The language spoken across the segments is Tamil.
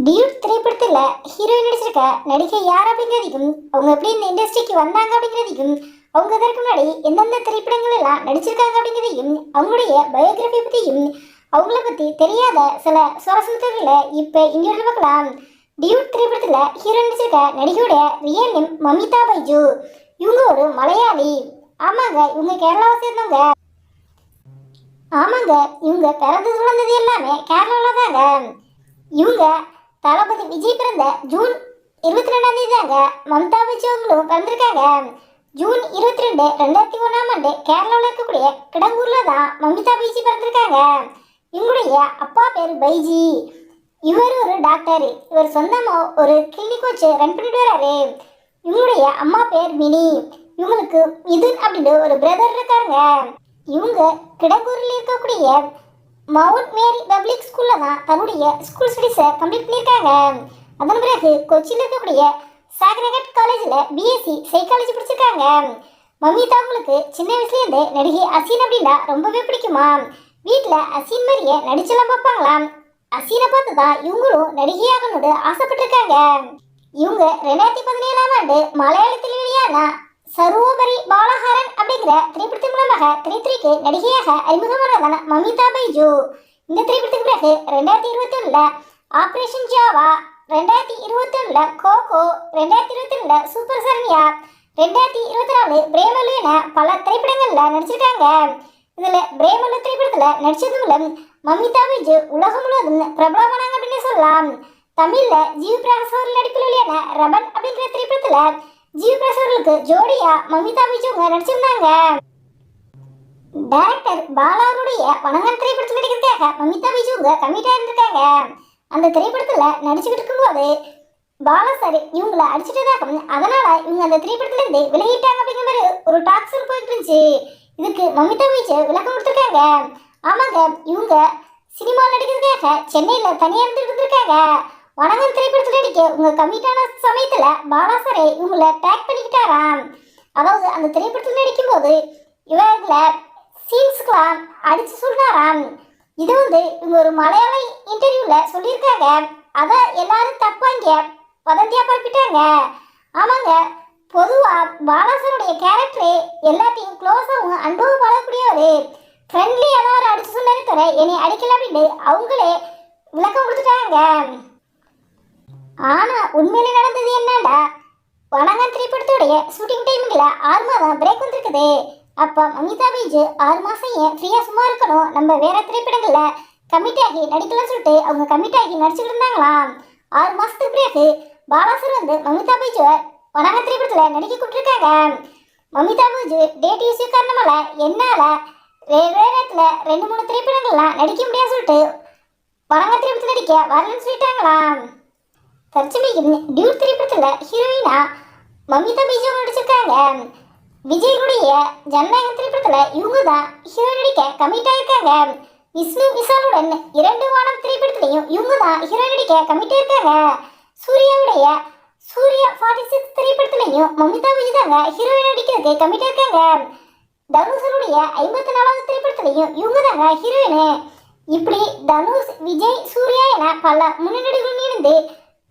டியூட் திரைப்படத்தில் ஹீரோயின் நடிச்சிருக்க நடிகை யார் அப்படிங்கிறதையும் அவங்க எப்படி இந்த இண்டஸ்ட்ரிக்கு வந்தாங்க அப்படிங்கிறதையும் அவங்க இதற்கு முன்னாடி எந்தெந்த திரைப்படங்கள் எல்லாம் நடிச்சிருக்காங்க அப்படிங்கிறதையும் அவங்களுடைய பயோகிராஃபி பற்றியும் அவங்கள பற்றி தெரியாத சில சுவாரஸ்யங்களை இப்போ இந்தியாவில் பார்க்கலாம். டியூட் திரைப்படத்தில் ஹீரோயின் நடிச்சிருக்க நடிகையோடைய ரியல் நேம் மமிதா பைஜு. இவங்க ஒரு மலையாளி. ஆமாங்க, இவங்க கேரளாவை சேர்ந்தவங்க. ஆமாங்க, இவங்க பிறந்தது வளர்ந்தது எல்லாமே கேரளாவில் தாங்க. இவங்க தளபதி விஜய் பிறந்த ஜூன் 22 தாங்க மம்தா பைஜு அவங்களும் பிறந்திருக்காங்க. ஜூன் 22, 2001 கேரளாவில் இருக்கக்கூடிய கிடங்கூர்ல தான் மம்தா பைஜி பிறந்திருக்காங்க. இவங்களுடைய அப்பா பேர் பைஜி. இவர் ஒரு டாக்டர். இவர் சொந்தமாக ஒரு கிளினிக் வச்சு ரன் பண்ணிட்டு வராரு. இவங்களுடைய அம்மா பேர் மினி. இவங்களுக்கு மிதுன் அப்படின்னு ஒரு பிரதர் இருக்காங்க. இவங்க கிடங்கூரில் இருக்கக்கூடிய மவுண்ட் மேரி பப்ளிக் ஸ்கூலில் தான் தன்னுடைய ஸ்கூல் ஸ்டடீஸை கம்ப்ளீட் பண்ணியிருக்காங்க. அதன் பிறகு கொச்சியில் இருக்கக்கூடிய சாக்ரகட் காலேஜில் பிஎஸ்சி சைக்காலஜி படிச்சிருக்காங்க. மமிதா அவங்களுக்கு சின்ன வயசுலேருந்து நடிகை அசீன் அப்படின்னா ரொம்பவே பிடிக்குமா. வீட்டில் அசீன் மாதிரியே நடிச்செல்லாம் பார்ப்பாங்களாம். அசீனை பார்த்து தான் இவங்களும் நடிகையாகணும்னு ஆசைப்பட்டிருக்காங்க. இவங்க 2017 மலையாளத்தில் வெளியான சரோவரி பாலஹரன் அப்படிங்கிற திரைப்படத்தின் மூலமாக திரைத்துறைக்கு நடிகையாக அறிமுகமானதான மமிதா பைஜு. இந்த திரைப்படத்துக்கு பிறகு 2021 ஆபரேஷன் ஜாவா, 2021 கோகோ, 2022 சூப்பர் சரண்யா, 2024 பிரேமலு என பல திரைப்படங்களில் நடிச்சிருக்காங்க. இதில் பிரேமலு திரைப்படத்தில் நடிச்சது மூலம் மமிதா பைஜு உலகம் முழுவதும் பிரபலமானாங்க அப்படின்னு சொல்லலாம். தமிழில் ஜீவ் பிரகாஷ் அவர்கள் நடிப்பில் வெளியான ரபன் அப்படிங்கிற திரைப்படத்தில் ஜீவ் பிரகாஷ் அவர்களுக்கு ஜோடியா மமிதா பைஜு நடிச்சிருந்தாங்க. டைரக்டர் பாலாருடைய வணங்கன் திரைப்படத்தில் நடிக்கிறதுக்காக மமிதா பைஜு கமிட்டாக இருந்திருக்காங்க. அந்த திரைப்படத்தில் நடிச்சுக்கிட்டு இருக்கும்போது பாலா சார் இவங்களை அடிச்சிட்டதாகவும் அதனால இவங்க அந்த திரைப்படத்திலிருந்து விலகிட்டாங்க அப்படிங்கிற மாதிரி ஒரு டாக்ஸ் போயிட்டு இருந்துச்சு. இதுக்கு மமிதா பைஜு விளக்கம் கொடுத்துருக்காங்க. ஆமாங்க, இவங்க சினிமாவில் நடிக்கிறதுக்காக சென்னையில் தனியாக இருந்துருக்காங்க. வணங்கன் திரைப்படத்தில் நடிக்க உங்க கமிட்டான சமயத்தில் பாலா சாரை இவங்களை டேக் பண்ணிக்கிட்டாராம். அதாவது அந்த திரைப்படத்தில் நடிக்கும்போது இவர்களை சீன்ஸ்க்கெலாம் அடித்து சொல்றாராம். இது இவங்க ஒரு மலையாள இன்டர்வியூவில் சொல்லியிருக்காங்க. அதை எல்லாரும் தப்பாங்க வதந்தியாக பரப்பிட்டாங்க. ஆமாங்க, பொதுவாக பாலாசருடைய கேரக்டரு எல்லாத்தையும் க்ளோஸாகவும் அன்பும் பழகக்கூடியவர். ஃப்ரெண்ட்லியாக தான் அவர் அடித்து சொன்னாரு தவிர என்னை அடிக்கல அப்படின்னு அவங்களே விளக்கம் கொடுத்துட்டாங்க. ஆனால் உண்மையிலே நடந்தது என்னடா, வணங்கன் திரைப்படத்துடைய ஷூட்டிங் டைமிங்கில் 6 மாதம் பிரேக் வந்துருக்குது. அப்போ மமிதா பைஜு 6 மாதம் ஏன் ஃப்ரீயாக சும்மா இருக்கணும், நம்ம வேறு திரைப்படங்களில் கமிட் ஆகி நடிக்கலாம்னு சொல்லிட்டு அவங்க கமிட் ஆகி நடிச்சுக்கிட்டு இருந்தாங்களாம். 6 மாதத்துக்கு பிறகு பாலாசர் மமிதா பைஜுவை வணங்கன் திரைப்படத்தில் நடிக்க கூப்பிட்டுருக்காங்க. மமிதா பைஜு டேட் இஷ்யூ காரணமால என்னால் நேரத்தில் 2-3 திரைப்படங்கள்லாம் நடிக்க முடியாது சொல்லிட்டு வணங்கன் திரைப்படத்தில் நடிக்க வரலன்னு சொல்லிட்டாங்களாம். தற்சமயம் டியூட் திரைப்படத்தில் ஹீரோயினா மமிதா பைஜு நடிச்சிருக்காங்க. விஜயனுடைய ஜனநாயகம் திரைப்படத்தில் இவங்க தான் ஹீரோயின் நடிக்க கமிட் ஆகியிருக்காங்க. விஷ்ணு விஷாலுடன் 2 வானம் திரைப்படத்திலையும் இவங்க தான் ஹீரோயின் நடிக்க கமிட் ஆகியிருக்காங்க. சூர்யாவுடைய சூர்யா 46 திரைப்படத்திலையும் மமிதா பைஜு தாங்க ஹீரோயின் நடிக்கிறதுக்கு கமிட் ஆகியிருக்காங்க. தனுஷனுடைய 54வது திரைப்படத்திலையும் இவங்க தாங்க ஹீரோயினு. இப்படி தனுஷ், விஜய், சூர்யா என பல முன்னணிகளுடன் இருந்து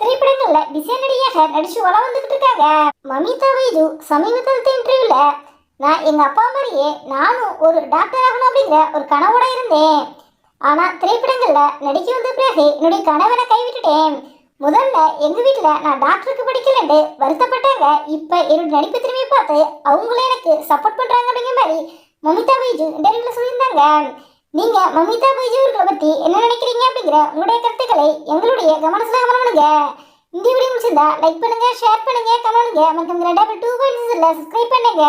திரைப்படங்களில் பிஸியா நடிகையாக நடிச்சு வளம் வந்துகிட்டு இருக்காங்க. மமிதா பைஜு சமீபத்தில் இன்டர்வியூவில் நான் எங்கள் அப்பா மாதிரியே நானும் ஒரு டாக்டர் ஆகணும் அப்படிங்கிற ஒரு கனவோட இருந்தேன். ஆனால் திரைப்படங்களில் நடிக்க வந்த பிறகு என்னுடைய கனவனை கைவிட்டுட்டேன். முதல்ல எங்கள் வீட்டில் நான் டாக்டருக்கு படிக்கலன்னு வருத்தப்பட்டாங்க. இப்போ என்னுடைய நடிப்பு திறமையை பார்த்து அவங்களே எனக்கு சப்போர்ட் பண்ணுறாங்க அப்படிங்கிற மாதிரி மமிதா பைஜு இன்டர்வியூவில் சொல்லியிருந்தாங்க. நீங்கள் மமிதா பைஜு அவர்களை பற்றி என்ன நினைக்கிறீங்க அப்படிங்கிற உங்களுடைய கருத்துக்களை எங்களுடைய கவனத்தில் பண்ணுங்க. இந்த வீடியோ முடிச்சிருந்தா லைக் பண்ணுங்க, ஷேர் பண்ணுங்க, கமெண்ட் பண்ணுங்க. மற்றும் 2 2 சப்ஸ்கிரைப் பண்ணுங்க.